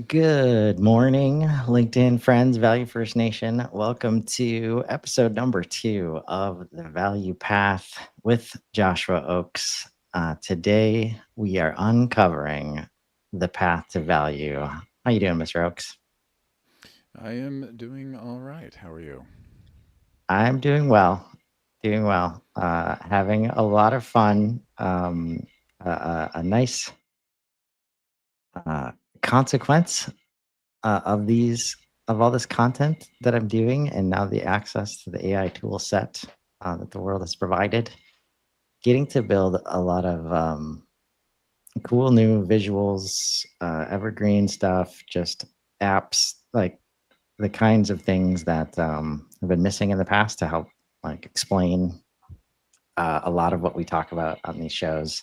Good morning, LinkedIn friends, Value First Nation. Welcome to episode number 2 of the Value Path with Joshua Oakes. Today, we are uncovering the path to value. How you doing, Mr. Oakes? I am doing all right. How are you? I'm doing well, having a lot of fun. A nice uh, consequence of all this content that I'm doing, and now the access to the AI tool set that the world has provided, getting to build a lot of cool new visuals, evergreen stuff, just apps like the kinds of things that have been missing in the past to help like explain a lot of what we talk about on these shows,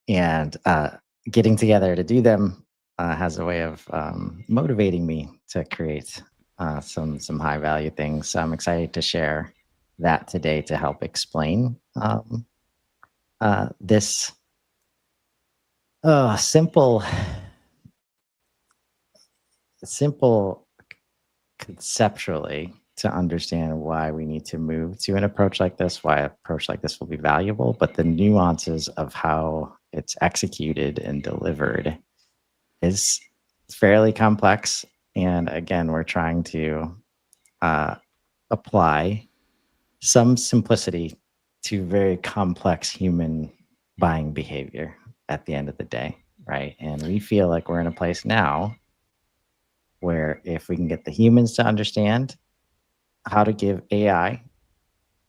and getting together to do them has a way of motivating me to create some high value things. So I'm excited to share that today to help explain this simple, simple conceptually to understand why we need to move to an approach like this, why an approach like this will be valuable, but the nuances of how it's executed and delivered is fairly complex. And again, we're trying to uh, apply some simplicity to very complex human buying behavior at the end of the day, right? And we feel like we're in a place now where if we can get the humans to understand how to give AI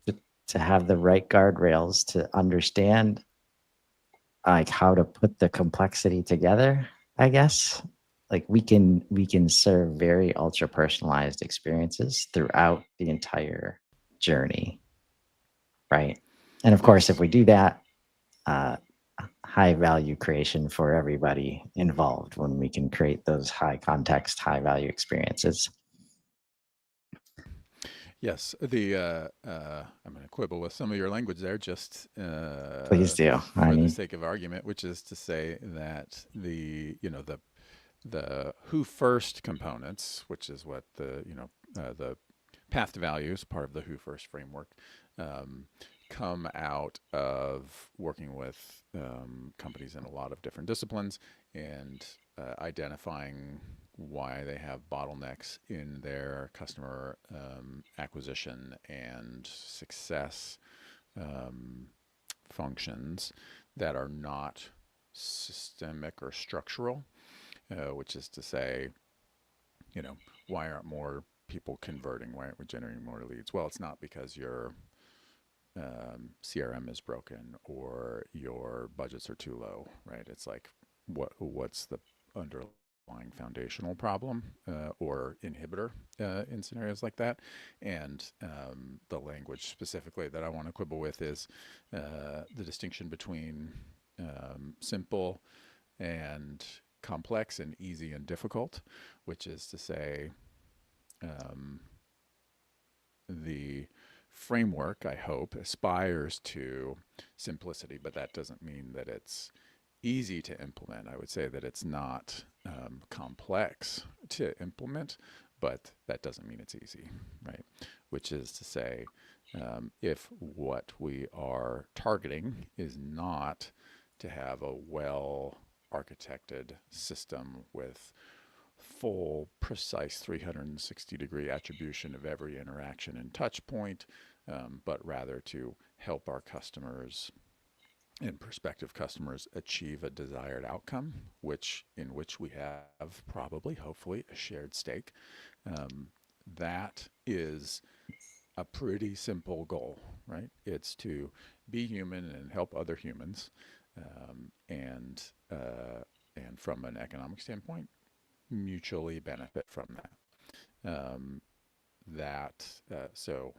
to, to have the right guardrails to understand like how to put the complexity together, I guess. Like we can serve very ultra personalized experiences throughout the entire journey, right? And of course, if Yes. we do that, uh, high value creation for everybody involved when we can create those high context, high value experiences. Yes. I'm going to quibble with some of your language there, just Please do. I for the need. sake of argument, which is to say that the who first components, which is what the path to values, part of the who first framework, um, come out of working with companies in a lot of different disciplines and identifying why they have bottlenecks in their customer acquisition and success um, functions that are not systemic or structural, which is to say, why aren't more people converting? Why aren't we generating more leads? Well, it's not because your CRM is broken or your budgets are too low, right? It's like what's the underlying foundational problem or inhibitor in scenarios like that. And the language specifically that I want to quibble with is the distinction between simple and complex and easy and difficult, which is to say, um, the framework, I hope, aspires to simplicity, but that doesn't mean that it's easy to implement. I would say that it's not complex to implement, but that doesn't mean it's easy, right? Which is to say, if what we are targeting is not to have a well architected system with full, precise 360-degree attribution of every interaction and touch point, but rather to help our customers and prospective customers achieve a desired outcome, in which we have probably, hopefully, a shared stake. Um, that is a pretty simple goal, right? It's to be human and help other humans, um, and and from an economic standpoint, mutually benefit from that. Um, so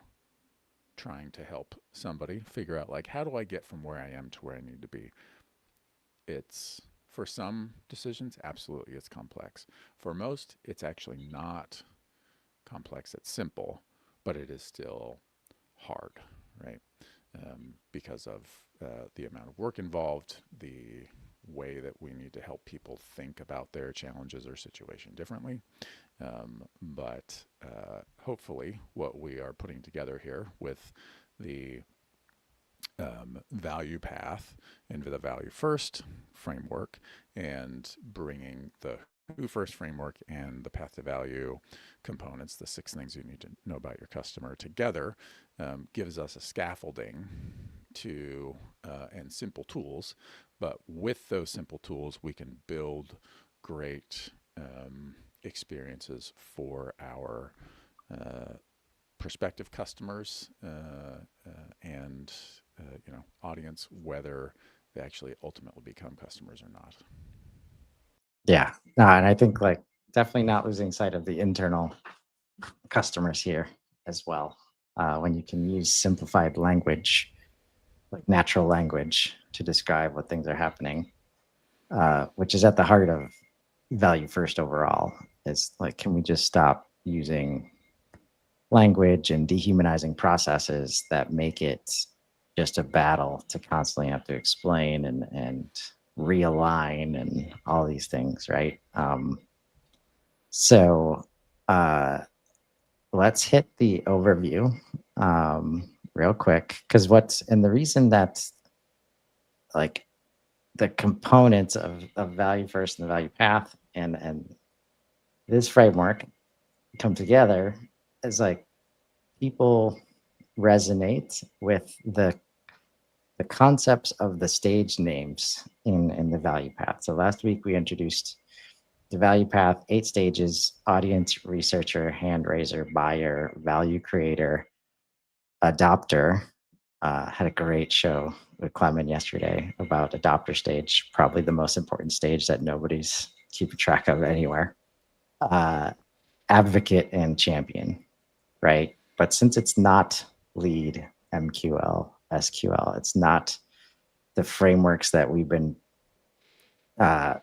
trying to help somebody figure out like how do I get from where I am to where I need to be. It's for some decisions, absolutely, it's complex. For most, it's actually not complex. It's simple, but it is still hard, right? Because of the amount of work involved, the way that we need to help people think about their challenges or situation differently. But hopefully, what we are putting together here with the value path into the value first framework and bringing the who first framework and the path to value components, the 6 things you need to know about your customer together, gives us a scaffolding to and simple tools. But with those simple tools, we can build great experiences for our prospective customers and audience, whether they actually ultimately become customers or not. Yeah. No, and I think like definitely not losing sight of the internal customers here as well. When you can use simplified language, like natural language, to describe what things are happening, which is at the heart of value first overall, is like, can we just stop using language and dehumanizing processes that make it just a battle to constantly have to explain and realign and all these things, right? So uh, let's hit the overview real quick, because what's and the reason that like the components of value first and the value path and this framework come together is like people resonate with the concepts of the stage names in the value path. So last week we introduced the value path, 8 stages: audience, researcher, hand raiser, buyer, value creator, adopter. Had a great show with Clement yesterday about adopter stage, probably the most important stage that nobody's keeping track of anywhere. Uh, advocate and champion, right? But since it's not lead, MQL, SQL, it's not the frameworks that we've been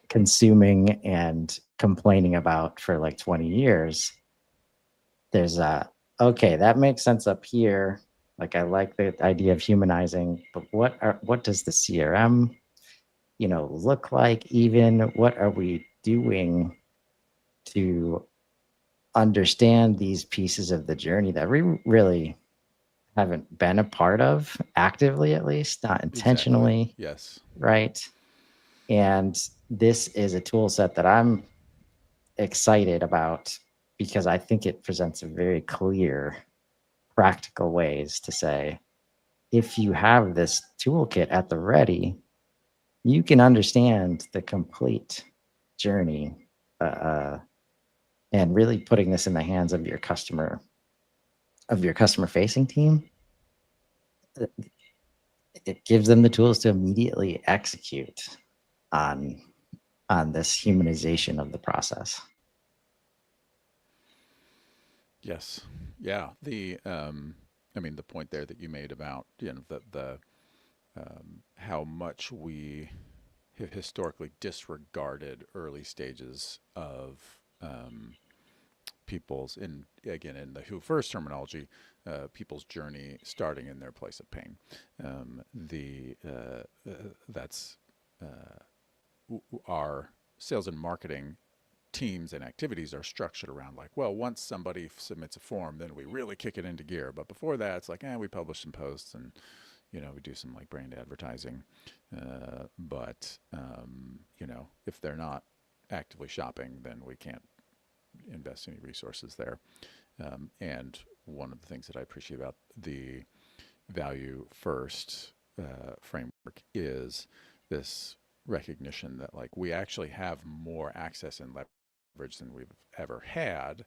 consuming and complaining about for like 20 years. There's a, okay, that makes sense up here. Like I like the idea of humanizing, but what does the CRM, look like? Even what are we doing to understand these pieces of the journey that we really haven't been a part of actively, at least not Exactly. intentionally, Yes. right? And this is a tool set that I'm excited about because I think it presents a very clear, practical ways to say, if you have this toolkit at the ready, you can understand the complete journey, and really putting this in the hands of your customer facing team. It gives them the tools to immediately execute on this humanization of the process. Yes. Yeah. I mean, the point there that you made about the how much we have historically disregarded early stages of people's in the who first terminology, people's journey starting in their place of pain. The that's our sales and marketing teams and activities are structured around like, well, once somebody submits a form, then we really kick it into gear. But before that, it's like, we publish some posts and we do some like brand advertising. But if they're not actively shopping, then we can't invest any resources there. And one of the things that I appreciate about the value first framework is this recognition that like we actually have more access and leverage than we've ever had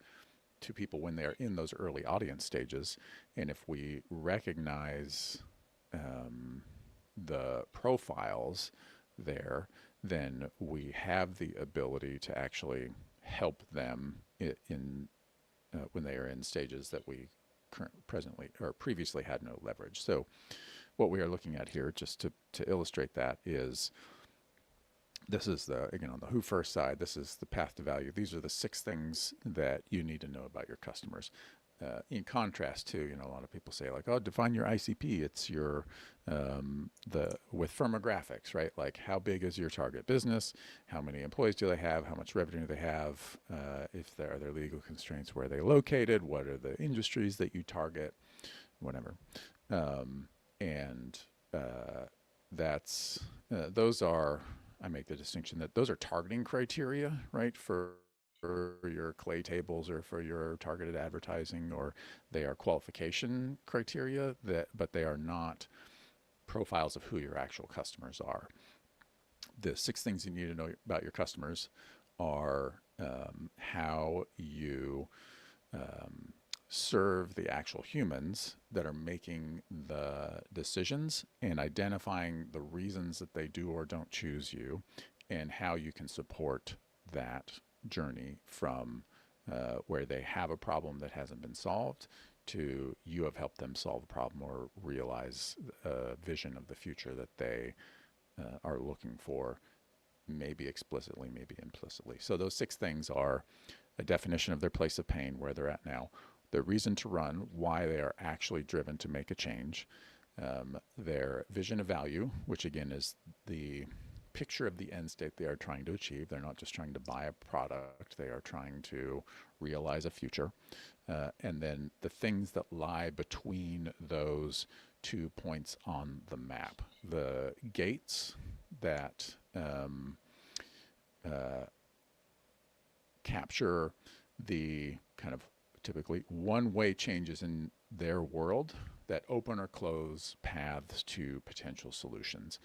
to people when they're in those early audience stages. And if we recognize the profiles there, then we have the ability to actually help them in when they are in stages that we presently or previously had no leverage. So what we are looking at here, just to illustrate that, is this is again on the who first side, this is the path to value. These are the 6 things that you need to know about your customers. in contrast to, a lot of people say like, oh, define your ICP. It's your the with firmographics, right? Like, how big is your target business? How many employees do they have? How much revenue do they have? If there are there legal constraints, where are they located? What are the industries that you target? Whatever. And that's those are, I make the distinction that those are targeting criteria, right? For your clay tables or for your targeted advertising, or they are qualification criteria, that but they are not profiles of who your actual customers are. The six things you need to know about your customers are how you um, serve the actual humans that are making the decisions, and identifying the reasons that they do or don't choose you, and how you can support that journey from where they have a problem that hasn't been solved to you have helped them solve a problem or realize a vision of the future that they are looking for, maybe explicitly, maybe implicitly. So those six things are a definition of their place of pain, where they're at now, their reason to run, why they are actually driven to make a change, their vision of value, which again is the picture of the end state they are trying to achieve. They're not just trying to buy a product, they are trying to realize a future. And then the things that lie between those 2 points on the map, the gates that uh, capture the kind of typically one-way changes in their world that open or close paths to potential solutions.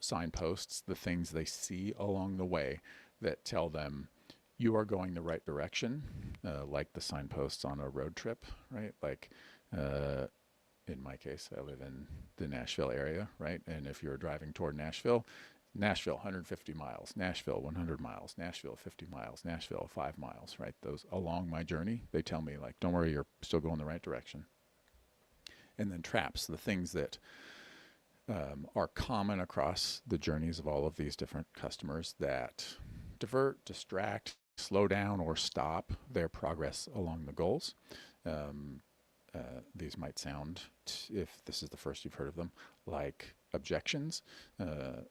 Signposts, the things they see along the way that tell them you are going the right direction, like the signposts on a road trip, right? Like uh, in my case, I live in the Nashville area, right? And if you're driving toward Nashville, Nashville 150 miles, Nashville 100 miles, Nashville 50 miles, Nashville 5 miles, right? Those along my journey, they tell me like, don't worry, you're still going the right direction. And then traps, the things that are common across the journeys of all of these different customers that divert, distract, slow down, or stop their progress along the goals. Um, these might sound, if this is the first you've heard of them, like objections,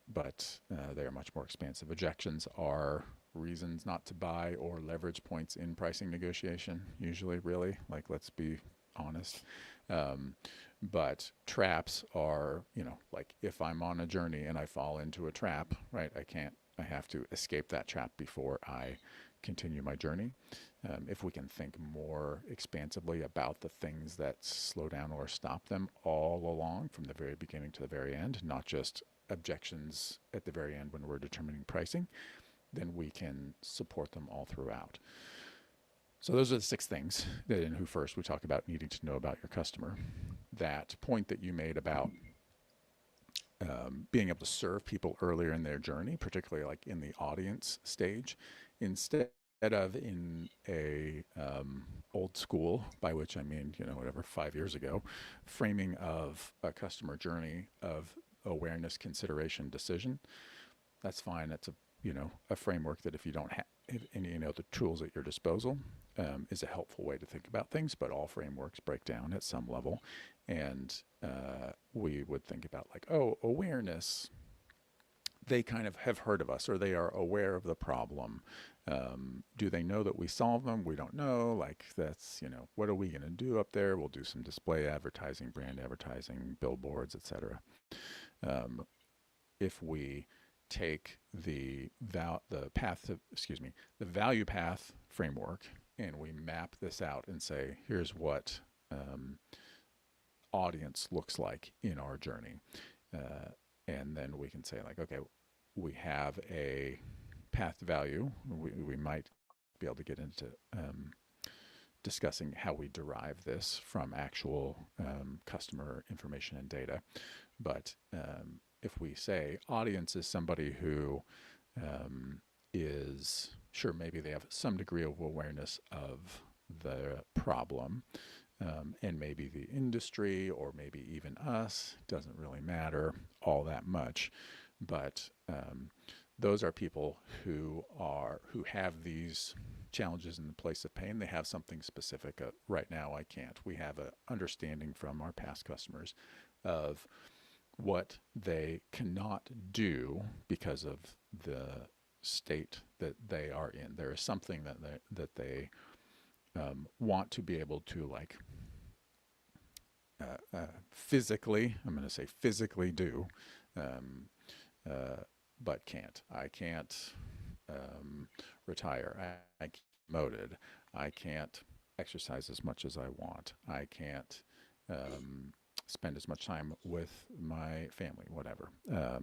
but they are much more expansive. Objections are reasons not to buy or leverage points in pricing negotiation, usually, really. Like, let's be honest. Um, but traps are, like if I'm on a journey and I fall into a trap, right? I have to escape that trap before I continue my journey. If we can think more expansively about the things that slow down or stop them all along from the very beginning to the very end, not just objections at the very end when we're determining pricing, then we can support them all throughout. So those are the six things that in Who First we talk about needing to know about your customer. That point that you made about being able to serve people earlier in their journey, particularly like in the audience stage, instead of in a old school, by which I mean, whatever, 5 years ago, framing of a customer journey of awareness, consideration, decision. That's fine. That's a framework that if you don't have any, the tools at your disposal, is a helpful way to think about things. But all frameworks break down at some level, and we would think about like, oh, awareness. They kind of have heard of us, or they are aware of the problem. Do they know that we solve them? We don't know. Like, that's, what are we going to do up there? We'll do some display advertising, brand advertising, billboards, etc. If we take the value path framework, and we map this out and say, here's what audience looks like in our journey. And then we can say like, okay, we have a path to value. We might be able to get into discussing how we derive this from actual customer information and data. But if we say audience is somebody who is, sure, maybe they have some degree of awareness of the problem, and maybe the industry, or maybe even us, doesn't really matter all that much. But those are people who have these challenges in the place of pain. They have something specific. Right now, I can't. We have a understanding from our past customers of what they cannot do because of the state that they are in. There is something that they want to be able to like physically. I'm going to say physically do, um, but can't. I can't retire. I can't be promoted. I can't exercise as much as I want. I can't um, spend as much time with my family, whatever. Uh,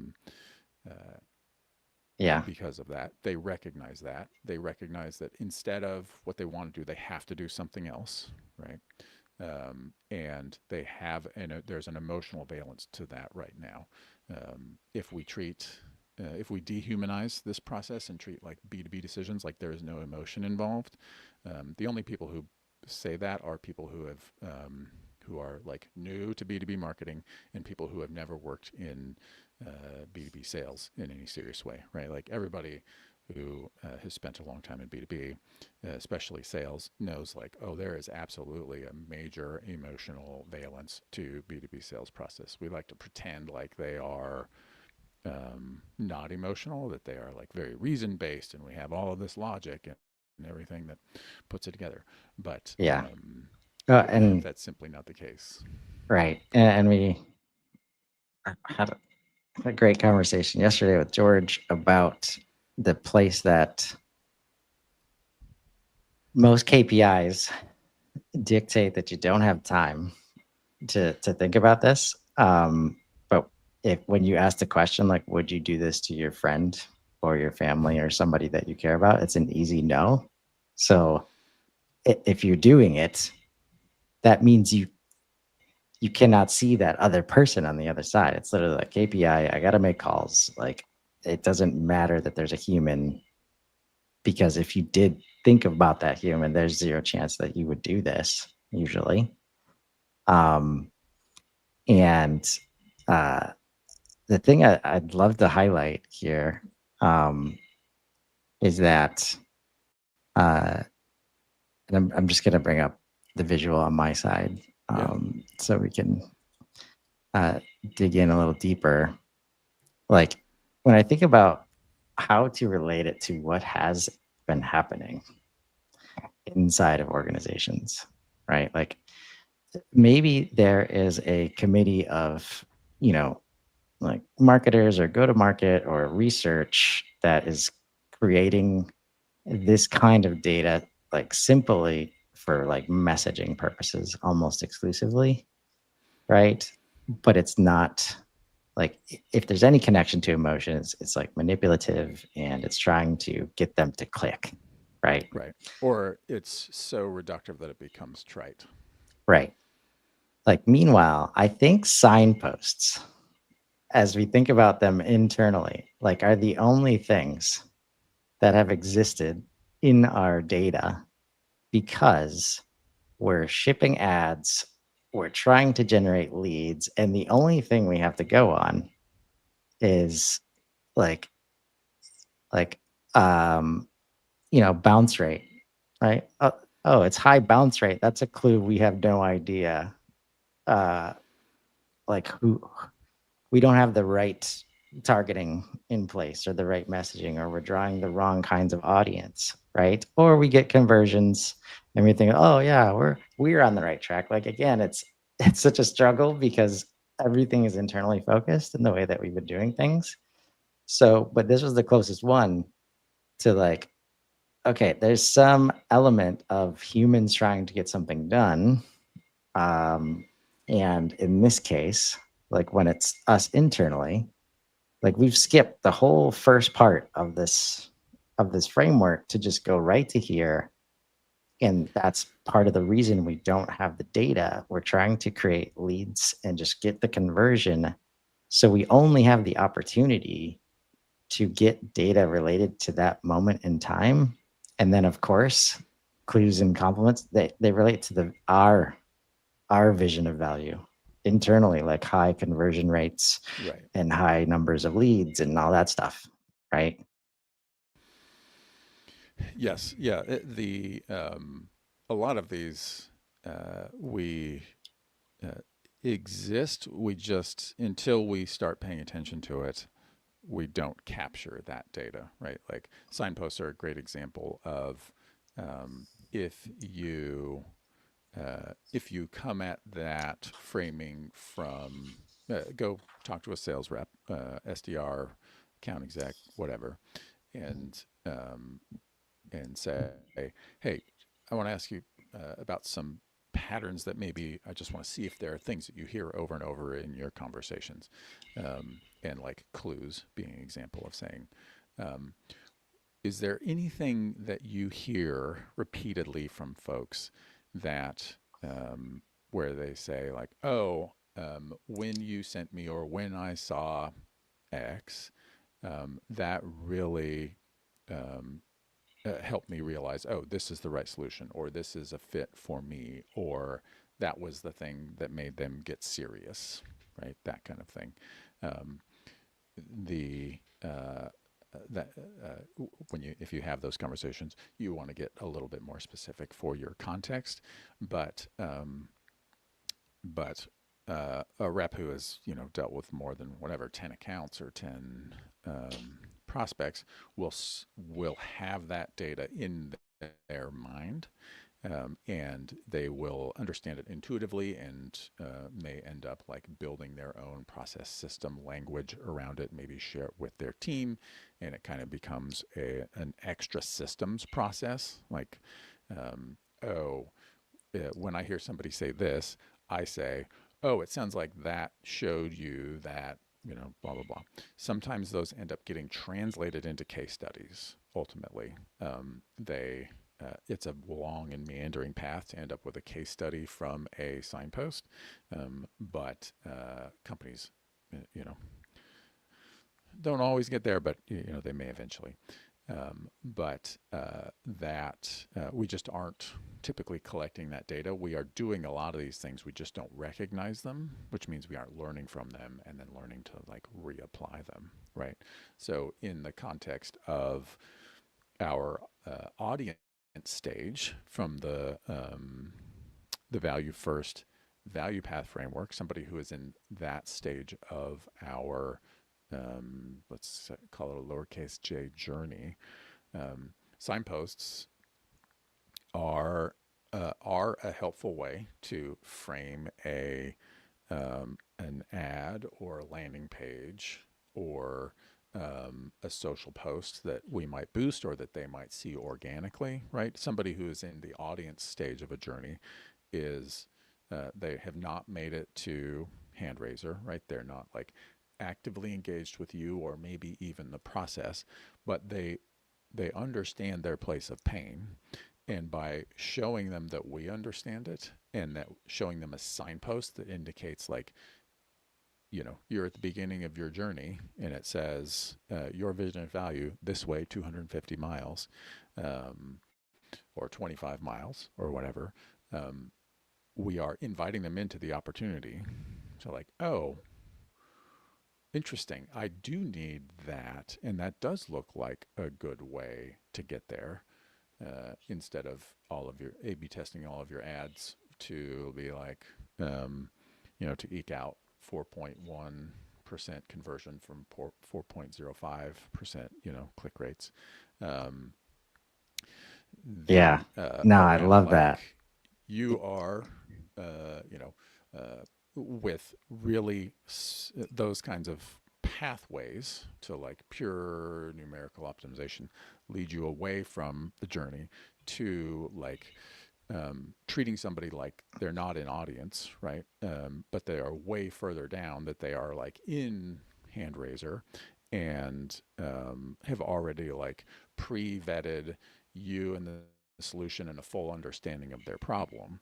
Yeah. because of that, they recognize that. They recognize that instead of what they want to do, they have to do something else, right? And they have, and there's an emotional valence to that right now. If we treat, if we dehumanize this process and treat like B2B decisions like there is no emotion involved, the only people who say that are people who are like new to B2B marketing and people who have never worked in B2B sales in any serious way, right? Like everybody who has spent a long time in B2B, especially sales, knows like, oh, there is absolutely a major emotional valence to B2B sales process. We like to pretend like they are not emotional, that they are like very reason based, and we have all of this logic and everything that puts it together. But Yeah. And that's simply not the case. right. And we had a great conversation yesterday with George about the place that most KPIs dictate that you don't have time to think about this. But if when you ask the question like, would you do this to your friend or your family or somebody that you care about, it's an easy no. So if you're doing it, that means you cannot see that other person on the other side. It's literally like KPI. I got to make calls. Like it doesn't matter that there's a human, because if you did think about that human, there's zero chance that you would do this usually. Um, and the thing I'd love to highlight here um, is that, uh, and I'm just going to bring up the visual on my side Yeah. so we can uh, dig in a little deeper. Like when I think about how to relate it to what has been happening inside of organizations, right? Like maybe there is a committee of, you know, like marketers or go to market or research that is creating this kind of data like simply for like messaging purposes almost exclusively, right? But it's not like if there's any connection to emotions, it's like manipulative and it's trying to get them to click, right? Right. Or it's so reductive that it becomes trite. Right. Like meanwhile, I think signposts, as we think about them internally, like are the only things that have existed in our data because we're shipping ads, we're trying to generate leads, and the only thing we have to go on is like like um bounce rate, right? Oh, it's high bounce rate. That's a clue we have no idea uh like who we don't have the right targeting in place or the right messaging, or we're drawing the wrong kinds of audience, right? Or we get conversions and we think, oh yeah, we're on the right track. Like again, it's such a struggle because everything is internally focused in the way that we've been doing things. So, but this was the closest one to like, okay, there's some element of humans trying to get something done. Um, and in this case, like when it's us internally, like we've skipped the whole first part of this framework to just go right to here. And that's part of the reason we don't have the data. We're trying to create leads and just get the conversion. So we only have the opportunity to get data related to that moment in time. And then of course, clues and compliments, they relate to our vision of value internally, like high conversion rates Right. and high numbers of leads and all that stuff. right? Yes, yeah. The a lot of these we uh, exist. We just until we start paying attention to it, we don't capture that data, right? Like signposts are a great example of if you come at that framing from go talk to a sales rep, SDR, account exec, whatever, and say, hey, I want to ask you about some patterns that maybe I just want to see if there are things that you hear over and over in your conversations, and like clues being an example of saying, um, is there anything that you hear repeatedly from folks that where they say like, oh, when you sent me or when I saw X, that really helped me realize, oh, this is the right solution, or this is a fit for me, or that was the thing that made them get serious, right? That kind of thing. Um, the that when you if you have those conversations, you want to get a little bit more specific for your context, but but a rep who has dealt with more than whatever 10 accounts or 10 prospects will have that data in their mind, and they will understand it intuitively and may end up like building their own process system language around it, maybe share it with their team, and it kind of becomes an extra systems process. Like, oh, when I hear somebody say this, I say, oh, it sounds like that showed you that, blah, blah, blah. Sometimes those end up getting translated into case studies ultimately. It's a long and meandering path to end up with a case study from a signpost, but companies, you know, don't always get there, but they may eventually. But that we just aren't typically collecting that data. We are doing a lot of these things. We just don't recognize them, which means we aren't learning from them and then learning to like reapply them, right? So in the context of our audience stage from the value first value path framework, somebody who is in that stage of our let's call it a lowercase j journey. Signposts are a helpful way to frame an ad or a landing page or a social post that we might boost or that they might see organically, right? Somebody who is in the audience stage of a journey is they have not made it to hand raiser, right? They're not like actively engaged with you or maybe even the process, but they understand their place of pain. And by showing them that we understand it and that showing them a signpost that indicates like, you're at the beginning of your journey and it says your vision and value this way 250 miles, or 25 miles or whatever, we are inviting them into the opportunity. So like, oh, interesting. I do need that. And that does look like a good way to get there, instead of all of your A B testing all of your ads to be like, to eke out 4.1% conversion from 4.05%, click rates. Um, Yeah. the No, I around love that. like you are, you know, with really those kinds of pathways to like pure numerical optimization lead you away from the journey to like treating somebody like they're not an audience, right? But they are way further down, that they are like in hand raiser and have already like pre-vetted you and the solution and a full understanding of their problem,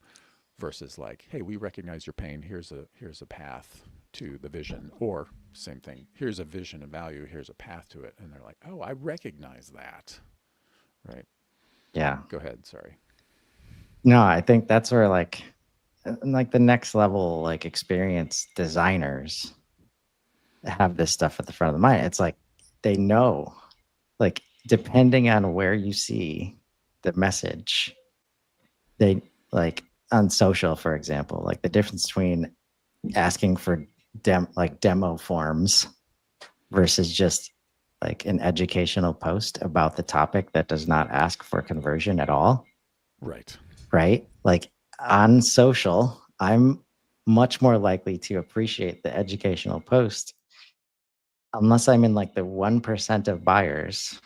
versus like, hey, we recognize your pain, here's a path to the vision, or same thing, here's a vision and value, here's a path to it, and they're like, oh, I recognize that, right? Yeah. Go ahead, sorry. No, I think that's where like the next level, like experienced designers have this stuff at the front of the mind. It's like they know. like depending on where you see the message, they like on social, for example, like the difference between asking for demo forms versus just like an educational post about the topic that does not ask for conversion at all, Right. right? Like on social, I'm much more likely to appreciate the educational post unless I'm in like the 1% of buyers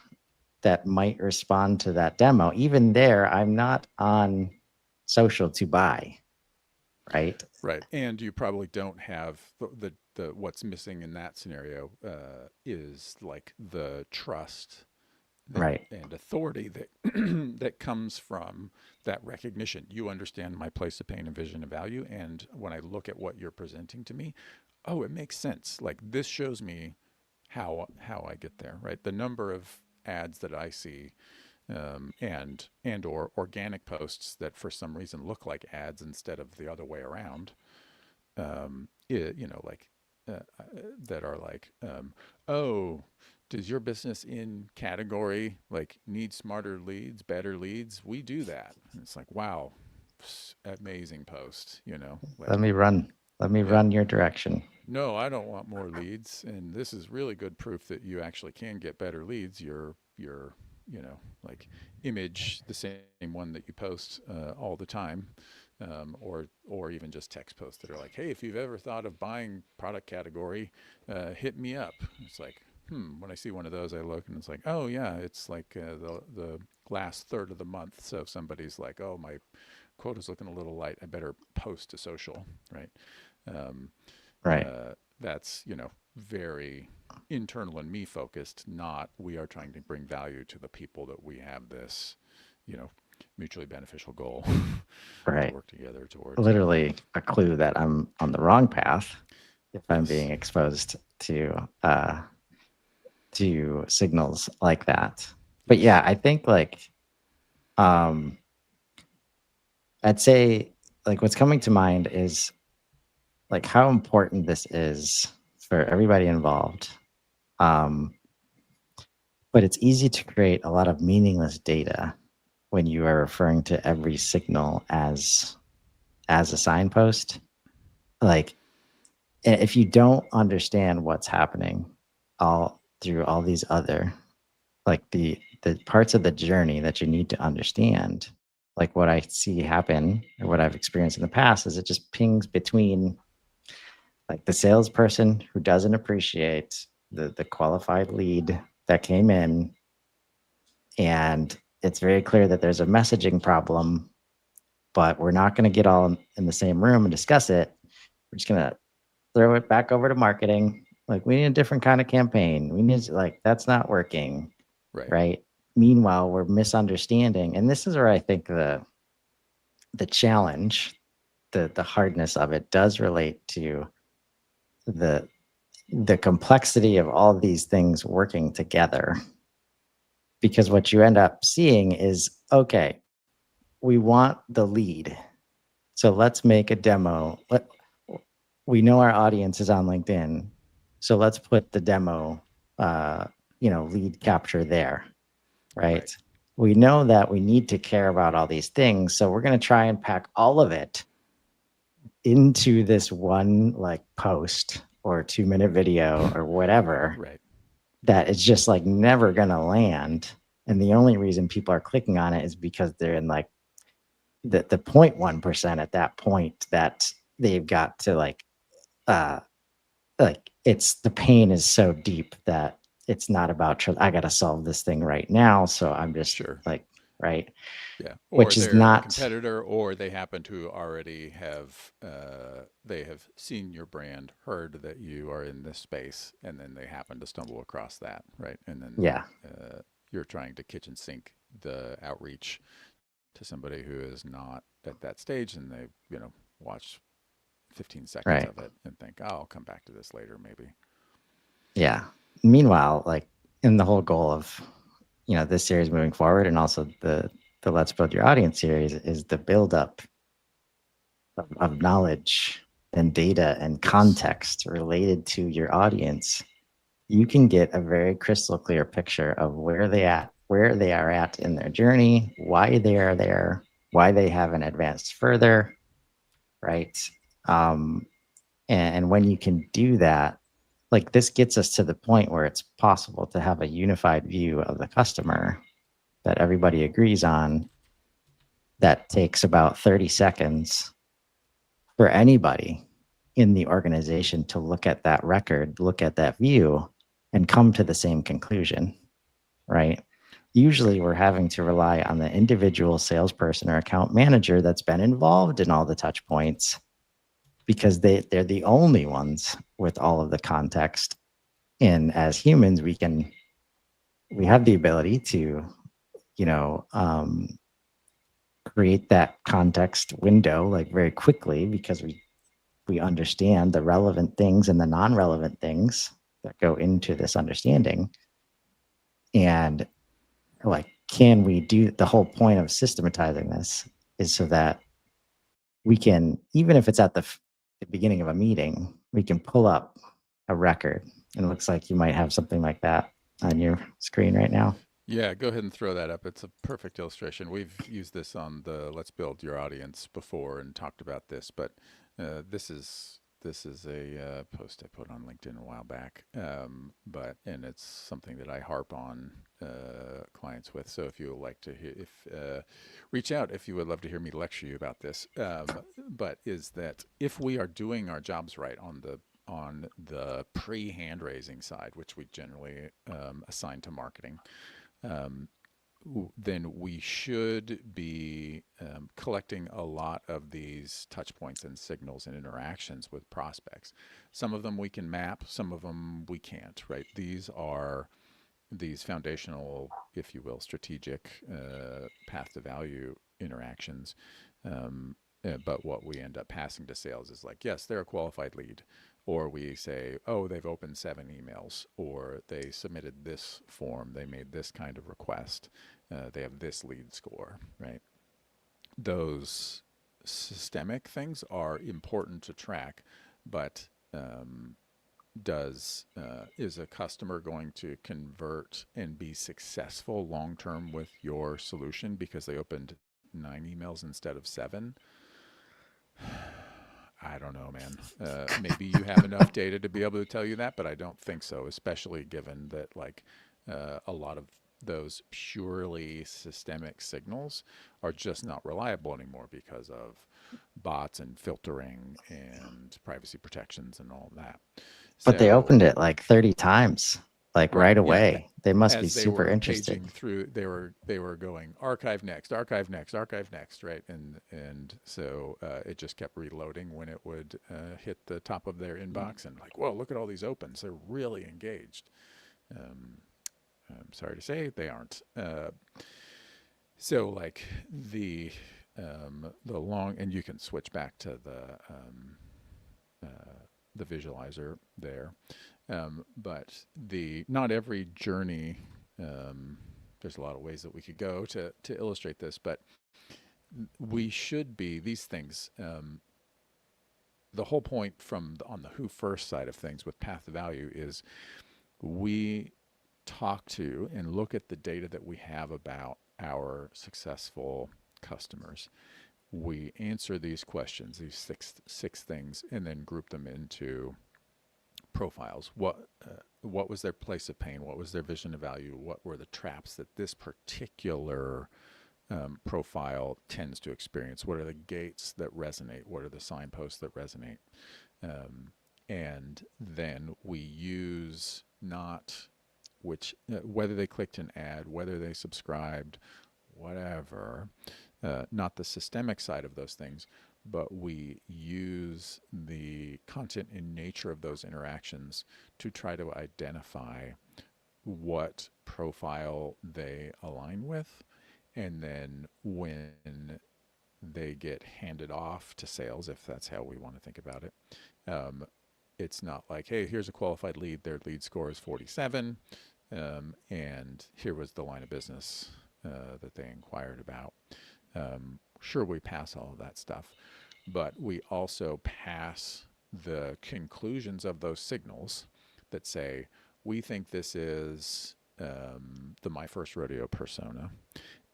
that might respond to that demo. Even there, I'm not on social to buy, right? Right. And you probably don't have the what's missing in that scenario is like the trust Right. and authority that that comes from that recognition. You understand my place of pain and vision and value, and when I look at what you're presenting to me, oh, it makes sense. Like this shows me how I get there. Right, the number of ads that I see, and or organic posts that for some reason look like ads instead of the other way around. Like that are like, oh, does your business in category like need smarter leads, better leads? We do that. And it's like, wow, amazing post. Let Like, me run. Let me yeah, run your direction. no, I don't want more leads. And this is really good proof that you actually can get better leads. Your like image, the same one that you post all the time, or even just text posts that are like, hey, if you've ever thought of buying product category, hit me up. It's like, when I see one of those, I look and it's like, oh yeah, it's like the last third of the month. So if somebody's like, oh, my quota's looking a little light, I better post to social, right? Um, Right. that's very internal and me focused, not we are trying to bring value to the people that we have this you know mutually beneficial goal to Right. work together towards. Literally a clue that I'm on the wrong path if I'm Yes. being exposed to signals like that. But Yes. yeah, I think like um I'd say like what's coming to mind is like how important this is for everybody involved. Um, but it's easy to create a lot of meaningless data when you are referring to every signal as a signpost. Like if you don't understand what's happening all through all these other like the parts of the journey that you need to understand, like what I see happen or what I've experienced in the past is it just pings between like the salesperson who doesn't appreciate the qualified lead that came in, and it's very clear that there's a messaging problem, but we're not going to get all in the same room and discuss it. We're just going to throw it back over to marketing. Like we need a different kind of campaign. We need like that's not working, Right. right? Meanwhile, we're misunderstanding, and this is where I think the challenge, the hardness of it does relate to the the complexity of all these things working together. Because what you end up seeing is okay, we want the lead. So let's make a demo. We know our audience is on LinkedIn. So let's put the demo, uh, lead capture there, Right. right? We know that we need to care about all these things. So we're going to try and pack all of it into this one like post or 2-minute video or whatever Right. that is just like never gonna land. And the only reason people are clicking on it is because they're in like the 0.1% at that point that they've got to uh like it's the pain is so deep that it's not about I gotta solve this thing right now. So I'm just Sure. like, right. Yeah, or Which is they're a not competitor, or they happen to already have they have seen your brand, heard that you are in this space, and then they happen to stumble across that, right? And then yeah, you're trying to kitchen sink the outreach to somebody who is not at that stage, and they watch 15 seconds right. of it and think, oh, I'll come back to this later, maybe. Yeah. Meanwhile, like in the whole goal of this series moving forward and also the Let's Build Your Audience series is the buildup of knowledge and data and Yes. context related to your audience you can get a very crystal clear picture of where they are at in their journey, why they are there, why they haven't advanced further, right? Um, and when you can do that, like this gets us to the point where it's possible to have a unified view of the customer that everybody agrees on, that takes about 30 seconds for anybody in the organization to look at that record, look at that view, and come to the same conclusion, right? Usually we're having to rely on the individual salesperson or account manager that's been involved in all the touch points because they're the only ones with all of the context. And as humans, we have the ability to, you know, create that context window like very quickly because we understand the relevant things and the non-relevant things that go into this understanding. And like, can we do the whole point of systematizing this is so that we can, even if it's at the beginning of a meeting, we can pull up a record. And it looks like you might have something like that on your screen right now. Yeah, go ahead and throw that up. It's a perfect illustration. We've used this on the Let's Build Your Audience before and talked about this, but this is a post I put on LinkedIn a while back. But and it's something that I harp on clients with. So if you would like to hear, if reach out if you would love to hear me lecture you about this. But is that if we are doing our jobs right on the pre-hand raising side, which we generally assign to marketing, um, then we should be collecting a lot of these touch points and signals and interactions with prospects. Some of them we can map, some of them we can't, right? These are these foundational, if you will, strategic path to value interactions. But what we end up passing to sales is like, yes, they're a qualified lead. Or we say, oh, they've opened 7 emails, or they submitted this form, they made this kind of request, they have this lead score, right? Those systemic things are important to track, but does is a customer going to convert and be successful long term with your solution because they opened 9 emails instead of 7? I don't know, man. Maybe you have enough data to be able to tell you that, but I don't think so, especially given that like a lot of those purely systemic signals are just not reliable anymore because of bots and filtering and privacy protections and all of that. But they So opened it like 30 times, like right, right yeah, away. They must be as they super were interested. paging through, they were going archive next, archive next, archive next, right? And so it just kept reloading when it would hit the top of their inbox, and like, whoa, look at all these opens. They're really engaged. Um, I'm sorry to say they aren't. So like the long, and you can switch back to the visualizer there. But the not every journey. There's a lot of ways that we could go to illustrate this, but we should be these things. The whole point from on the who first side of things with path to value is we talk to and look at the data that we have about our successful customers. We answer these questions, these six things, and then group them into profiles. What was their place of pain? What was their vision of value? What were the traps that this particular profile tends to experience? What are the gates that resonate? What are the signposts that resonate? And then we use not which whether they clicked an ad, whether they subscribed, whatever, not the systemic side of those things, but we use the content and nature of those interactions to try to identify what profile they align with. And then when they get handed off to sales, if that's how we want to think about it, um, it's not like, hey, here's a qualified lead, their lead score is 47, and here was the line of business that they inquired about. Sure, we pass all of that stuff, but we also pass the conclusions of those signals that say, we think this is the My First Rodeo persona,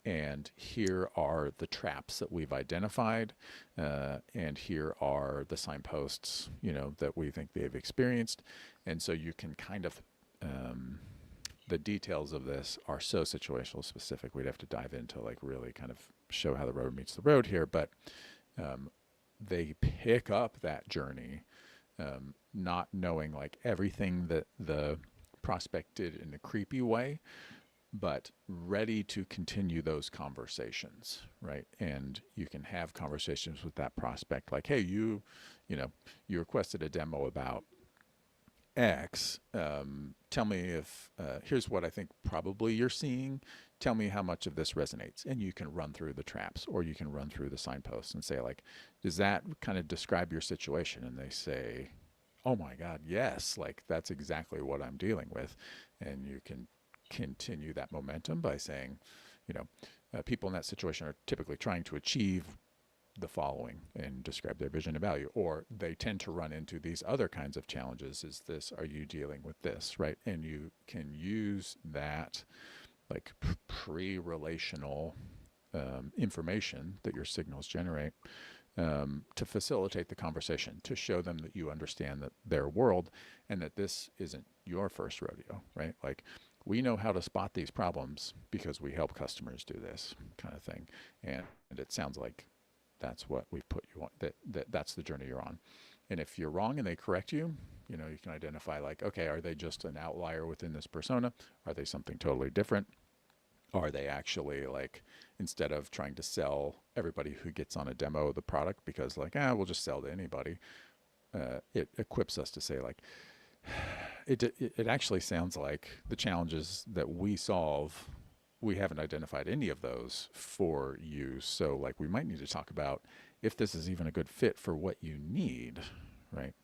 and here are the traps that we've identified, and here are the signposts, that we think they've experienced. And so you can kind of, the details of this are so situational specific. We'd have to dive into like really kind of show how the road meets the road here, but um, they pick up that journey, not knowing like everything that the prospect did in a creepy way, but ready to continue those conversations, right? And you can have conversations with that prospect like, hey, you know, you requested a demo about X. Tell me if, here's what I think probably you're seeing. Tell me how much of this resonates. And you can run through the traps, or you can run through the signposts and say, like, does that kind of describe your situation? And they say, oh my God, yes, like that's exactly what I'm dealing with. And you can continue that momentum by saying, you know, people in that situation are typically trying to achieve the following and describe their vision and value, or they tend to run into these other kinds of challenges. Is this, are you dealing with this, right? And you can use that like pre-relational information that your signals generate, to facilitate the conversation, to show them that you understand that their world and that this isn't your first rodeo, right? Like, we know how to spot these problems because we help customers do this kind of thing. And it sounds like that's what we've put you on, that's the journey you're on. And if you're wrong and they correct you, you can identify like, okay, are they just an outlier within this persona? Are they something totally different? Are they actually like, instead of trying to sell everybody who gets on a demo the product because like, we'll just sell to anybody, it equips us to say like, it actually sounds like the challenges that we solve, we haven't identified any of those for you. So like, we might need to talk about if this is even a good fit for what you need, right?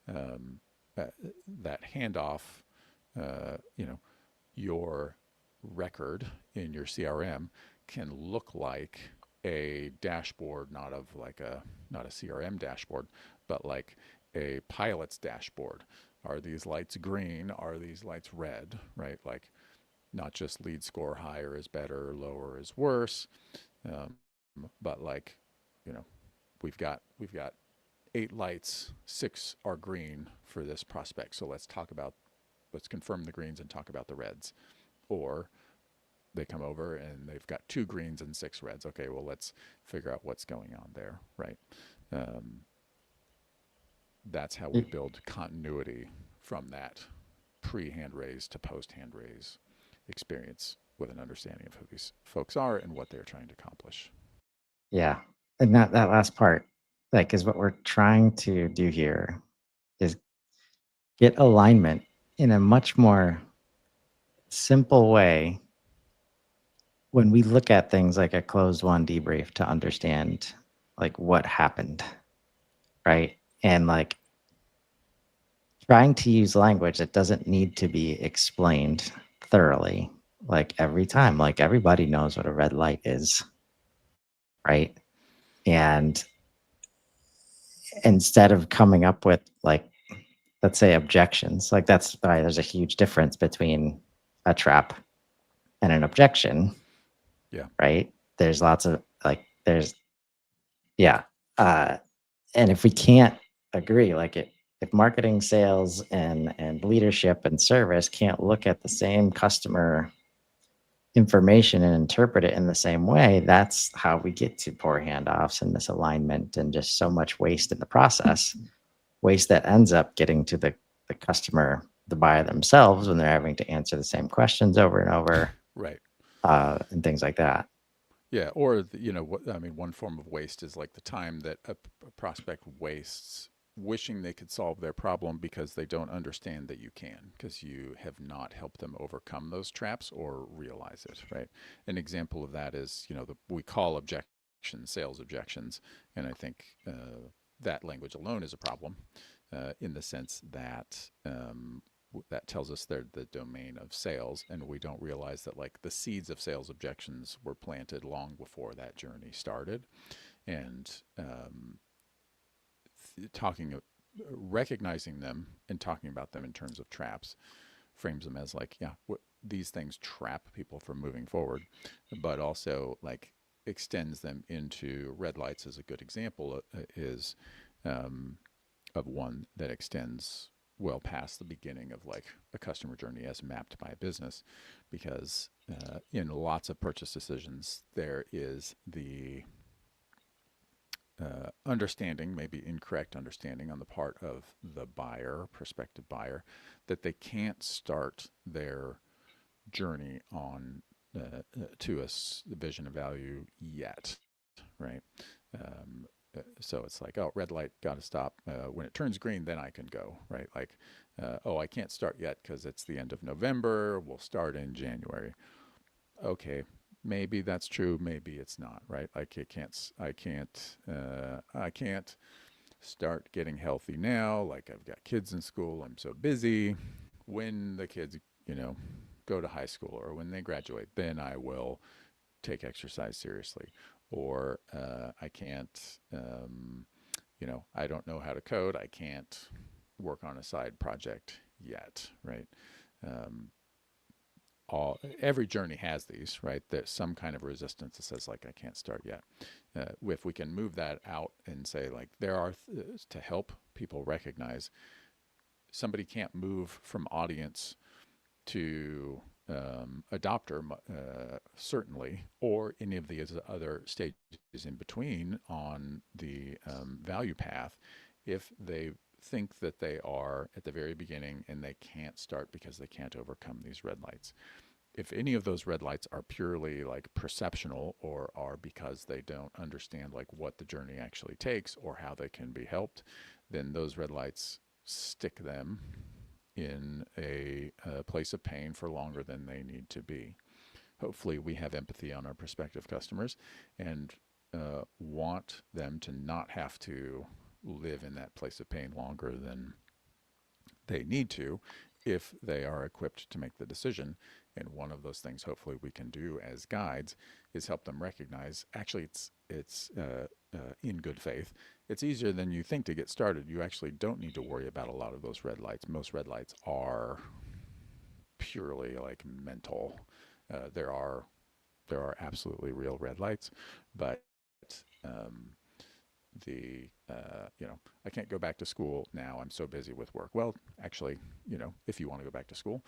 Um, that handoff, your record in your CRM can look like a dashboard, not a CRM dashboard, but like a pilot's dashboard. Are these lights green? Are these lights red? Right? Like, not just lead score, higher is better, lower is worse, um, but like, you know, we've got 8 lights, 6 are green for this prospect. So let's confirm the greens and talk about the reds. Or they come over and they've got 2 greens and 6 reds. Okay, well, let's figure out what's going on there, right? Um, that's how we build continuity from that pre-hand raise to post-hand raise experience with an understanding of who these folks are and what they're trying to accomplish. Yeah. And that last part, like, is what we're trying to do here is get alignment in a much more simple way when we look at things like a closed one debrief to understand like what happened, right? And like trying to use language that doesn't need to be explained thoroughly like every time. Like everybody knows what a red light is, right? And instead of coming up with like, let's say objections, like that's right, there's a huge difference between a trap and an objection, Yeah. right? There's lots of like there's yeah. Uh and if we can't agree, like it, if marketing, sales, and leadership and service can't look at the same customer information and interpret it in the same way, that's how we get to poor handoffs and misalignment and just so much waste in the process. Waste that ends up getting to the customer, the buyer themselves, when they're having to answer the same questions over and over, Right. and things like that. Yeah. Or, what I mean, one form of waste is like the time that a prospect wastes wishing they could solve their problem because they don't understand that you can, because you have not helped them overcome those traps or realize it, right? An example of that is, we call objections sales objections. And I think that language alone is a problem, in the sense that that tells us they're the domain of sales, and we don't realize that like the seeds of sales objections were planted long before that journey started. And talking recognizing them and talking about them in terms of traps frames them as like, yeah, these things trap people from moving forward, but also like extends them into red lights. As a good example is um, of one that extends well past the beginning of like a customer journey as mapped by a business, because in lots of purchase decisions there is the understanding, maybe incorrect understanding on the part of the buyer, prospective buyer, that they can't start their journey on to a vision of value yet, right? Um, so it's like, oh, red light, got to stop. When it turns green, then I can go, right? Like, oh, I can't start yet because it's the end of November. We'll start in January. Okay, maybe that's true. Maybe it's not, right? Like, I can't start getting healthy now. Like, I've got kids in school. I'm so busy. When the kids, you know, go to high school or when they graduate, then I will take exercise seriously. Or I can't, I don't know how to code. I can't work on a side project yet, right? Um, every journey has these, right? There's some kind of resistance that says like I can't start yet. If we can move that out and say like there are to help people recognize somebody can't move from audience to adopter, certainly, or any of the other stages in between on the value path, if they think that they are at the very beginning and they can't start because they can't overcome these red lights. If any of those red lights are purely like perceptional or are because they don't understand like what the journey actually takes or how they can be helped, then those red lights stick them in a place of pain for longer than they need to be. Hopefully, we have empathy on our prospective customers and want them to not have to live in that place of pain longer than they need to if they are equipped to make the decision. And one of those things, hopefully, we can do as guides is help them recognize. Actually, it's in good faith. It's easier than you think to get started. You actually don't need to worry about a lot of those red lights. Most red lights are purely like mental. There are absolutely real red lights, but I can't go back to school now. I'm so busy with work. Well, actually, if you want to go back to school,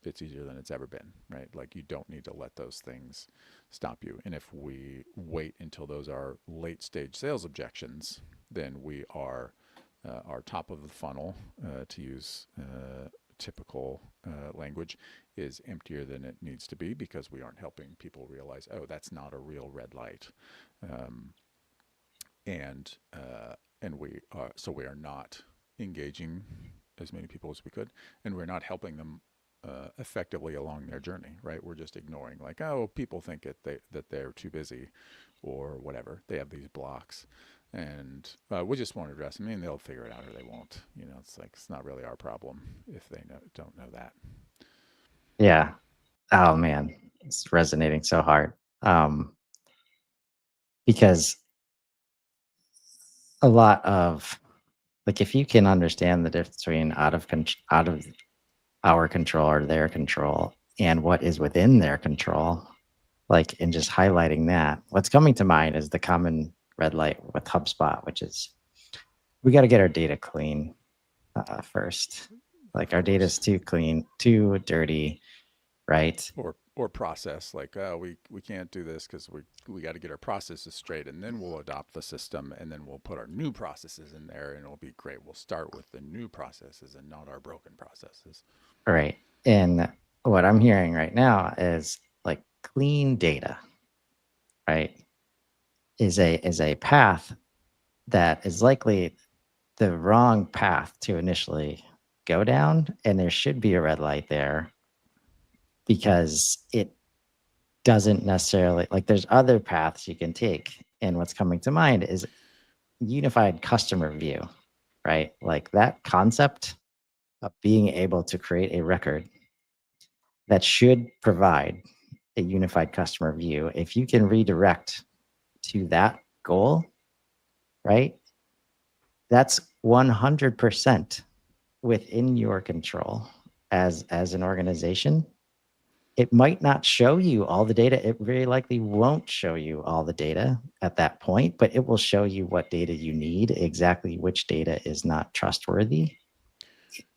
it's easier than it's ever been, right? Like you don't need to let those things stop you. And if we wait until those are late stage sales objections, then we are top of the funnel, to use typical language, is emptier than it needs to be because we aren't helping people realize, oh, that's not a real red light. Um, and we are not engaging as many people as we could, and we're not helping them effectively along their journey, right? We're just ignoring like, oh, people think that they're too busy or whatever. They have these blocks, and we just won't address them. I mean, they'll figure it out or they won't. It's like it's not really our problem if they don't know that. Yeah. Oh man, it's resonating so hard. Because a lot of like if you can understand the difference between out of our control or their control and what is within their control, like in just highlighting that, what's coming to mind is the common red light with HubSpot, which is we got to get our data clean first. Of Like our data is course. too clean, too dirty, right? Or process like, oh, we can't do this because we got to get our processes straight, and then we'll adopt the system, and then we'll put our new processes in there, and it'll be great. We'll start with the new processes and not our broken processes. Right. And what I'm hearing right now is like clean data, right? Is a path that is likely the wrong path to initially go down, and there should be a red light there because it doesn't necessarily like there's other paths you can take. And what's coming to mind is unified customer view, right? Like that concept of being able to create a record that should provide a unified customer view. If you can redirect to that goal, right? That's 100% within your control as an organization, it might not show you all the data. It very likely won't show you all the data at that point, but it will show you what data you need, exactly which data is not trustworthy.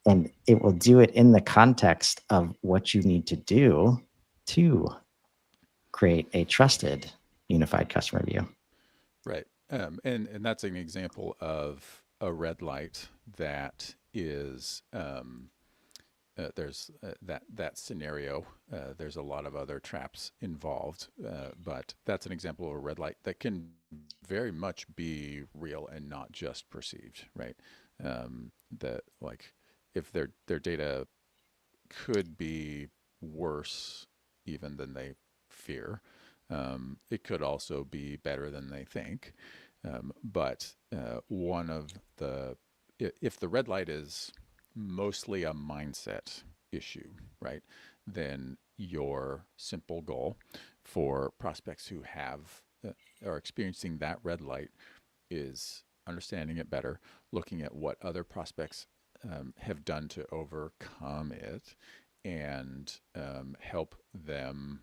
And it will do it in the context of what you need to do to create a trusted unified customer view. Right. And that's an example of a red light that is there's that scenario. There's a lot of other traps involved, but that's an example of a red light that can very much be real and not just perceived. Right. That like if their data could be worse even than they fear. It could also be better than they think. But one of the, if the red light is mostly a mindset issue, right, then your simple goal for prospects who have are experiencing that red light is understanding it better, looking at what other prospects have done to overcome it, and help them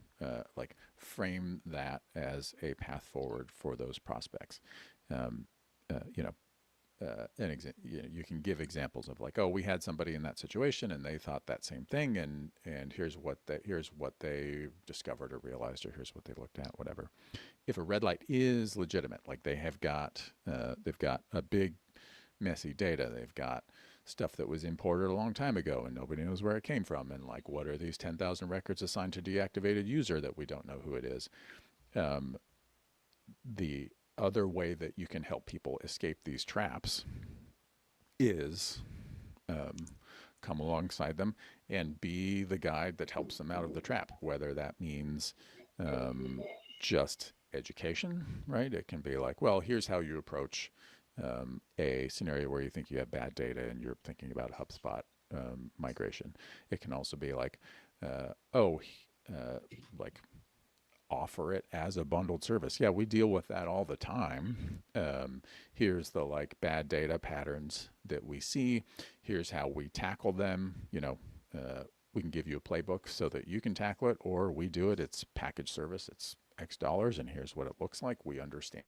like frame that as a path forward for those prospects. Um, you know, you can give examples of like, oh, we had somebody in that situation and they thought that same thing, and here's what they discovered or realized, or here's what they looked at, whatever. If a red light is legitimate, like they've got a big messy data, they've got stuff that was imported a long time ago and nobody knows where it came from, and like what are these 10,000 records assigned to deactivated user that we don't know who it is. Um, the other way that you can help people escape these traps is um, come alongside them and be the guide that helps them out of the trap, whether that means um, just education, right? It can be like, well, here's how you approach a scenario where you think you have bad data and you're thinking about HubSpot migration. It can also be like, oh, like offer it as a bundled service. Yeah, we deal with that all the time. Here's the like bad data patterns that we see. Here's how we tackle them. We can give you a playbook so that you can tackle it, or we do it. It's package service. It's X dollars, and here's what it looks like. We understand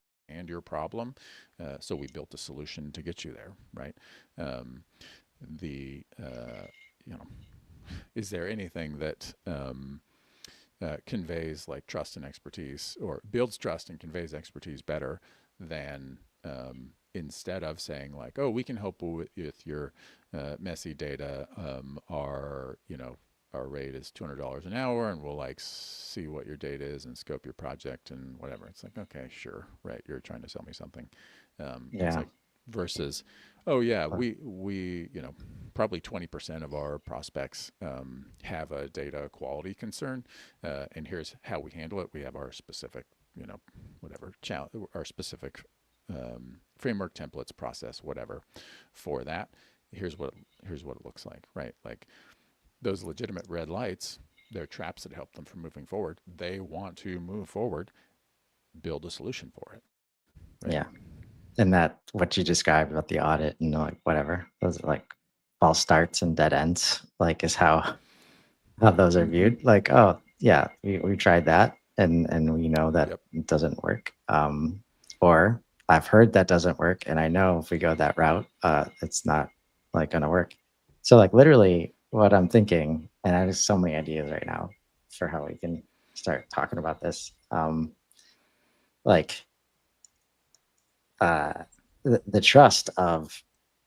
your problem, so we built a solution to get you there. Right. The you know, is there anything that conveys like trust and expertise, or builds trust and conveys expertise better than instead of saying like, oh, we can help with your messy data. Our rate is $200 an hour, and we'll like see what your data is and scope your project and whatever. It's like, okay, sure, right? You're trying to sell me something. It's Yeah. like versus, oh yeah, we probably 20% of our prospects have a data quality concern, and here's how we handle it. We have our specific, whatever challenge, our specific framework, templates, process, whatever, for that. Here's what it looks like, right? Like those legitimate red lights, they're traps that help them from moving forward. They want to move forward, build a solution for it, right? Yeah. And that what you described about the audit and like whatever, those are like false starts and dead ends, like is how those are Mm-hmm. viewed. Like, oh yeah, we tried that and we know that Yep. it doesn't work. Or I've heard that doesn't work, and I know if we go that route, it's not like gonna work. So like literally what I'm thinking, and I have so many ideas right now for how we can start talking about this. Like uh the trust of,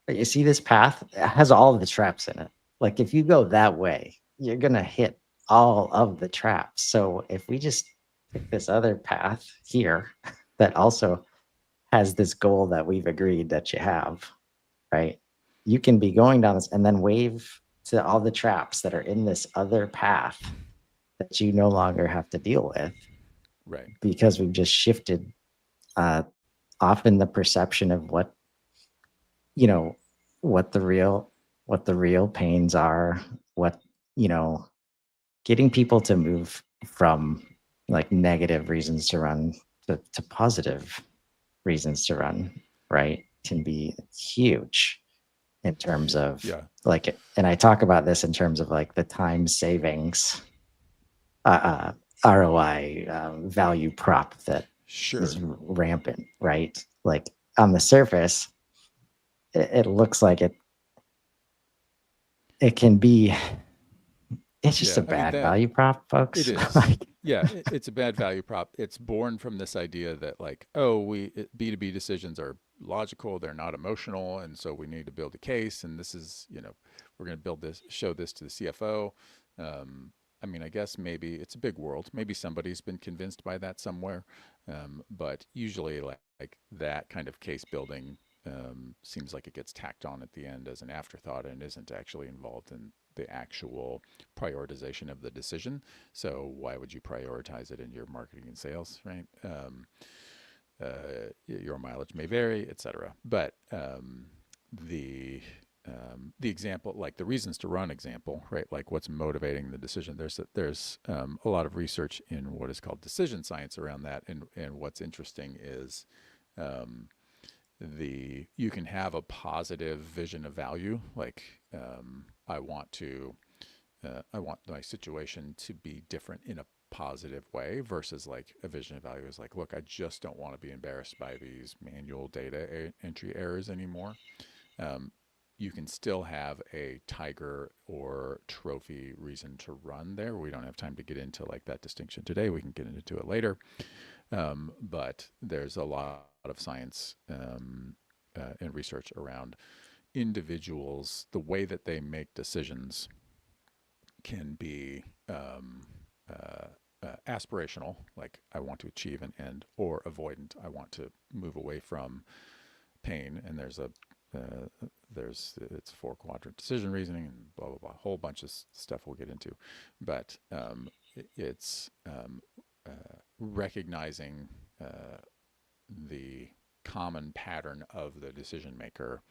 you see this path, it has all of the traps in it. Like if you go that way, you're gonna hit all of the traps. So if we just pick this other path here that also has this goal that we've agreed that you have, right? You can be going down this and then wave to all the traps that are in this other path that you no longer have to deal with, Right. because we've just shifted uh, often the perception of what, you know, what the real pains are, what, you know, getting people to move from like negative reasons to run to positive reasons to run, right, can be huge. in terms of Yeah, like, and I talk about this in terms of like the time savings ROI value prop that is sure. rampant, right? Like on the surface, it looks like it can be. It's just Yeah, a I mean bad that value prop, it folks. is. Like, Yeah, it's a bad value prop. It's born from this idea that like, oh, B2B decisions are logical, they're not emotional, and so we need to build a case. And this is, we're going to build this, show this to the CFO. Um, I mean, I guess maybe it's a big world. Maybe somebody's been convinced by that somewhere, but usually, like that kind of case building seems like it gets tacked on at the end as an afterthought and isn't actually involved in the actual prioritization of the decision. So why would you prioritize it in your marketing and sales, right? Your mileage may vary, etc. But the example, like the reasons to run example, right? Like what's motivating the decision. There's a lot of research in what is called decision science around that, and what's interesting is um, the you can have a positive vision of value, like I want my situation to be different in a positive way versus like a vision of value is like, look, I just don't want to be embarrassed by these manual data entry errors anymore. Um, you can still have a tiger or trophy reason to run there. We don't have time to get into like that distinction today. We can get into it later. But there's a lot of science and research around individuals, the way that they make decisions can be aspirational, like I want to achieve an end, or avoidant, I want to move away from pain. And it's four quadrant decision reasoning and blah blah blah, a whole bunch of stuff we'll get into, but it's recognizing the common pattern of the decision maker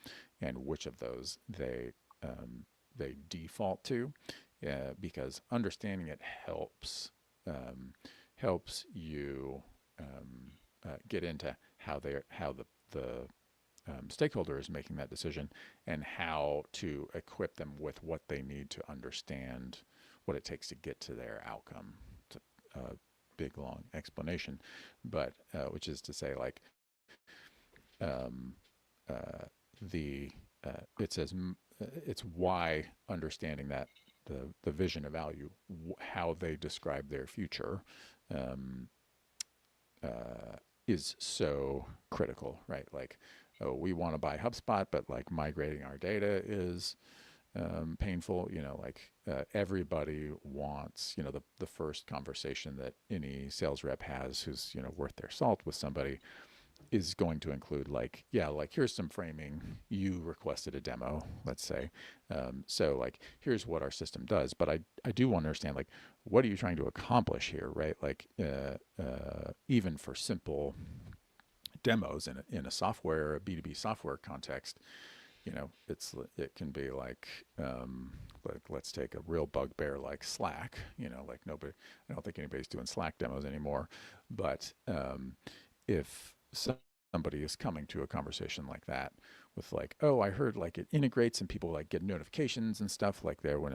and which of those they default to, because understanding it um, helps you get into how the stakeholder is making that decision and how to equip them with what they need to understand what it takes to get to their outcome. It's a big long explanation, but which is to say, like um, uh, the it says it's why understanding that the vision of value, how they describe their future, um, is so critical, right? Like, oh, we want to buy HubSpot, but like migrating our data is painful. Like everybody wants, the first conversation that any sales rep has who's worth their salt with somebody is going to include like, yeah, like here's some framing, you requested a demo, let's say, so like here's what our system does, but I do want to understand like what are you trying to accomplish here, right? Like even for simple demos in a software, a B2B software context, it can be like let's take a real bugbear like Slack, like nobody, I don't think anybody's doing Slack demos anymore, but if somebody is coming to a conversation like that with like, oh, I heard like it integrates and people like get notifications and stuff like there when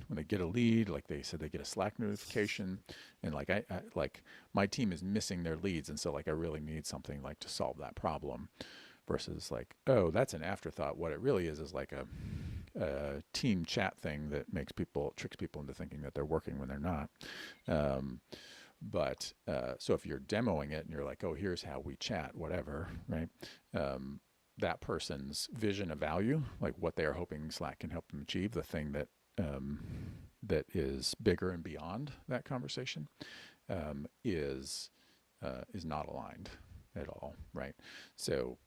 they get a lead, like they said they get a Slack notification, and like I like my team is missing their leads, and so like I really need something like to solve that problem, versus like, oh, that's an afterthought. What it really is like a team chat thing that tricks people into thinking that they're working when they're not. Um, but so if you're demoing it and you're like, oh, here's how we chat, whatever, right? Um, that person's vision of value, like what they are hoping Slack can help them achieve, the thing um, that is bigger and beyond that conversation, is not aligned at all, right? So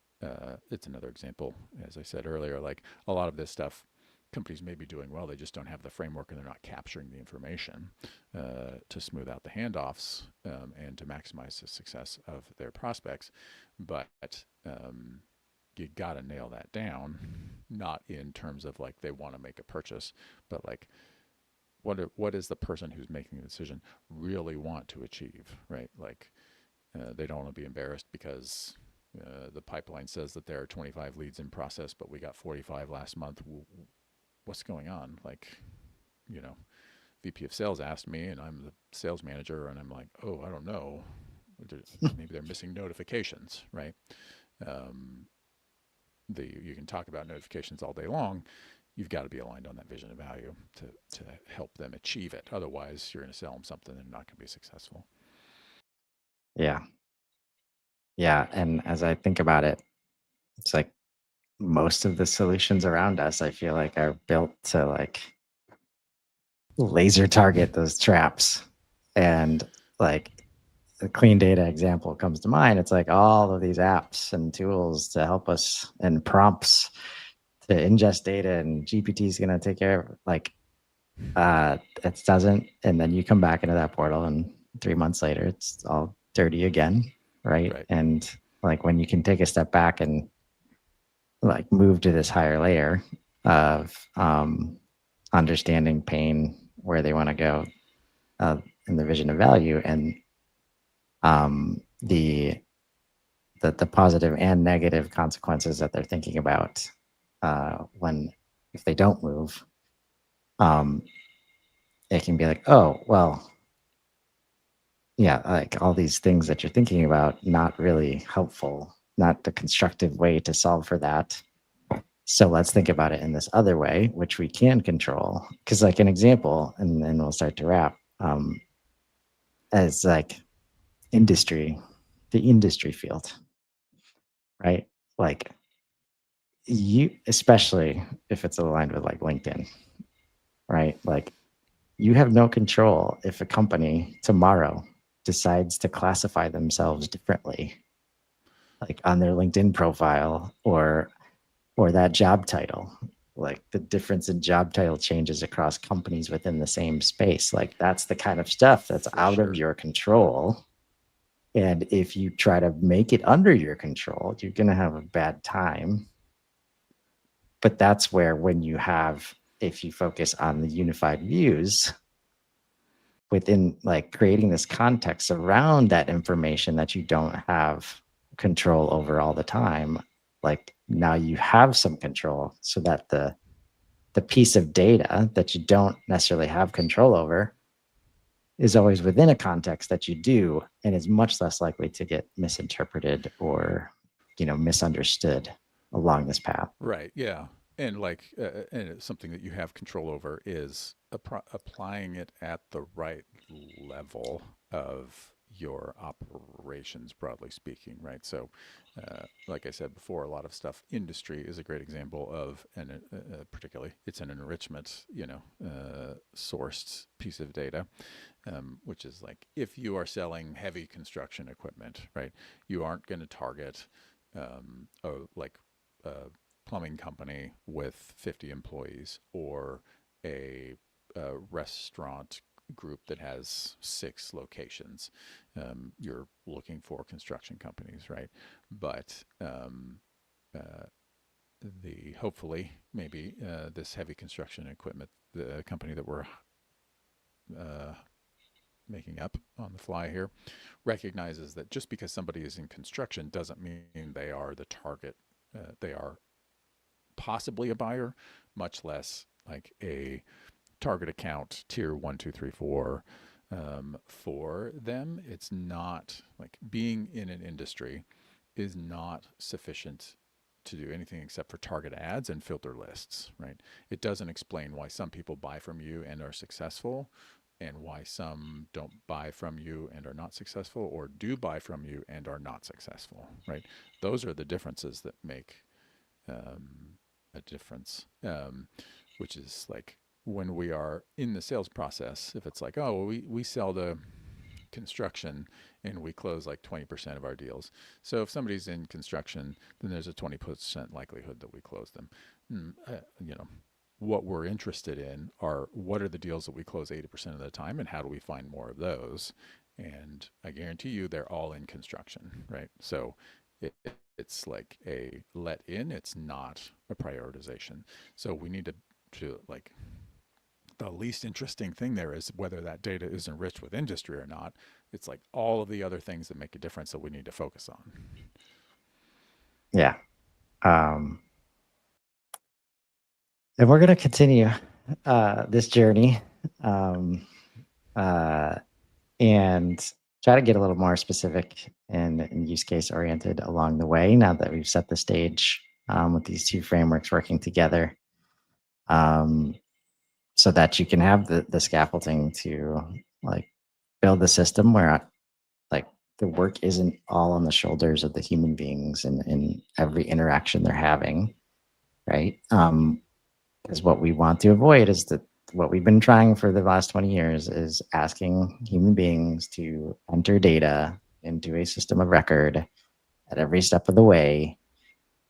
it's another example, as I said earlier, like a lot of this stuff companies may be doing well, they just don't have the framework and they're not capturing the information to smooth out the handoffs and to maximize the success of their prospects. But you got to nail that down, not in terms of like they want to make a purchase, but like what is the person who's making the decision really want to achieve, right? Like they don't want to be embarrassed because The pipeline says that there are 25 leads in process, but we got 45 last month. What's going on? Like, you know, VP of sales asked me, and I'm the sales manager, and I'm like, oh, I don't know. Maybe they're missing notifications, right? Um, you can talk about notifications all day long. You've got to be aligned on that vision and value to help them achieve it. Otherwise, you're going to sell them something and not going to be successful. Yeah. Yeah. And as I think about it, it's like most of the solutions around us, I feel like, are built to like laser target those traps. And like the clean data example comes to mind. It's like all of these apps and tools to help us and prompts to ingest data, and GPT is going to take care of it. Like it doesn't. And then you come back into that portal, and 3 months later, it's all dirty again. Right. Right. And like when you can take a step back and like move to this higher layer of understanding pain, where they want to go, in the vision of value, and um, the, the positive and negative consequences that they're thinking about when if they don't move, um, it can be like, oh well, yeah, like all these things that you're thinking about, not really helpful, not the constructive way to solve for that. So let's think about it in this other way, which we can control. Because, like, an example, and then we'll start to wrap, as like industry, the industry field, right? Like, you, especially if it's aligned with like LinkedIn, right? Like, you have no control if a company tomorrow decides to classify themselves differently, like on their LinkedIn profile, or that job title. Like the difference in job title changes across companies within the same space. Like that's the kind of stuff that's For out of sure. your control. And if you try to make it under your control, you're going to have a bad time. But that's where, when you have, if you focus on the unified views within, like, creating this context around that information that you don't have control over all the time, like now you have some control, so that the piece of data that you don't necessarily have control over is always within a context that you do, and is much less likely to get misinterpreted or misunderstood along this path. Right. Yeah. And like, and it's something that you have control over is applying it at the right level of your operations, broadly speaking. Right. So, like I said before, a lot of stuff, industry is a great example of, and particularly it's an enrichment, sourced piece of data, which is like if you are selling heavy construction equipment, right, you aren't going to target like a plumbing company with 50 employees, or a restaurant group that has 6 locations. You're looking for construction companies, right? But uh, the hopefully maybe this heavy construction equipment, the company that we're uh, making up on the fly here, recognizes that just because somebody is in construction doesn't mean they are the target. They are possibly a buyer, much less like a target account tier one, two, three, four. For them, it's not like being in an industry is not sufficient to do anything except for target ads and filter lists, right? It doesn't explain why some people buy from you and are successful, and why some don't buy from you and are not successful, or do buy from you and are not successful, right? Those are the differences that make a difference, which is like when we are in the sales process, if it's like, oh, well, we sell to construction and we close like 20% of our deals. So if somebody's in construction, then there's a 20% likelihood that we close them. You know, what we're interested in are what are the deals that we close 80% of the time, and how do we find more of those? And I guarantee you they're all in construction, right? So it, it's like a let in, it's not a prioritization. So we need to like, the least interesting thing there is whether that data is enriched with industry or not. It's like all of the other things that make a difference that we need to focus on. Yeah. Um, and we're going to continue this journey um, uh, and try to get a little more specific and use case oriented along the way now that we've set the stage with these two frameworks working together. Um, so that you can have the scaffolding to like build the system where like the work isn't all on the shoulders of the human beings and in every interaction they're having, right? Because what we want to avoid is that what we've been trying for the last 20 years is asking human beings to enter data into a system of record at every step of the way.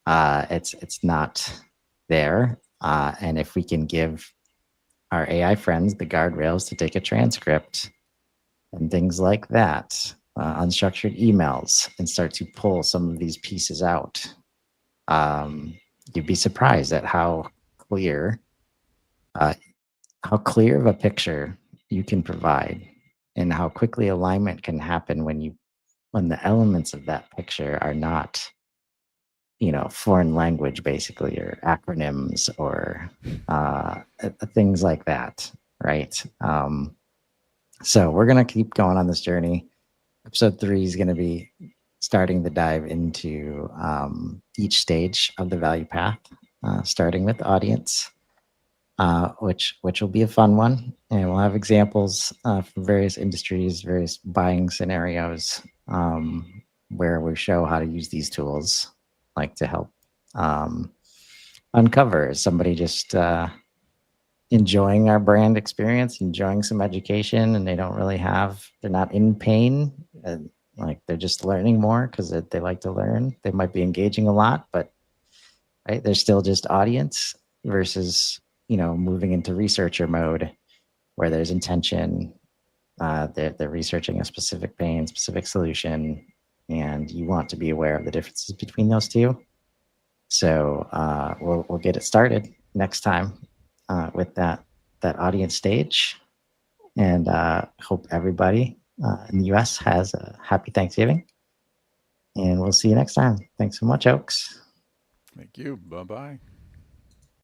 It's not there, and if we can give our AI friends the guardrails to take a transcript and things like that, unstructured emails, and start to pull some of these pieces out, um, you'd be surprised at clear, uh, how clear of a picture you can provide, and how quickly alignment can happen when the elements of that picture are not, foreign language basically, or acronyms, or things like that, right? So we're going to keep going on this journey. Episode 3 is going to be starting the dive into each stage of the value path, starting with audience, which will be a fun one, and we'll have examples from various industries, various buying scenarios, where we show how to use these tools, like to help um, uncover somebody just enjoying our brand experience, enjoying some education, and they're not in pain. Like they're just learning more because they like to learn. They might be engaging a lot, but right, they're still just audience versus, moving into researcher mode where there's intention. They're researching a specific pain, specific solution, and you want to be aware of the differences between those two. So we'll get it started next time with that audience stage, and hope everybody in the U.S. has a happy Thanksgiving, and we'll see you next time. Thanks so much, Oaks. Thank you. Bye bye.